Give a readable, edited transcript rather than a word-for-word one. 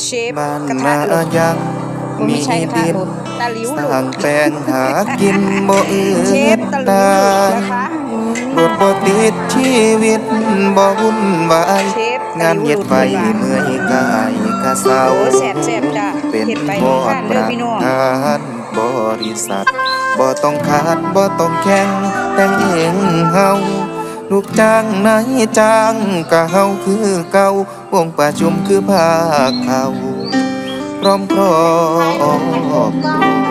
เชฟบ้านกระทะ นา หล่น ยังมี ไม่ใช่กระทะ ดิน หล่นตะหลิว ส หล่ ร้าน งแปลงหากินบ่อื่ เชฟ น ตะหลิ ตาว หลุด ย นะคะ รถบ่ติดชีวิตบ่วุ่นวาย เชฟตะ งา ห น ลิว เฮ็ ห ด ลุด ไฟ เพิ่นว่า เมื่อยกายกะเศร้า โอ้แซ่บๆจ้ะ เป็น เฮ็ดไป บอ ทา ด น ป เด้อ ระ พี่น้อง ธานบริษัทบ่ต้องขาดบ่ต้องแข่งแต่งเองเฮาลูกจ้างนายจ้างก็เฮาคือเก่าวงประชุมคือภาคเขาพร้อมครอบครัว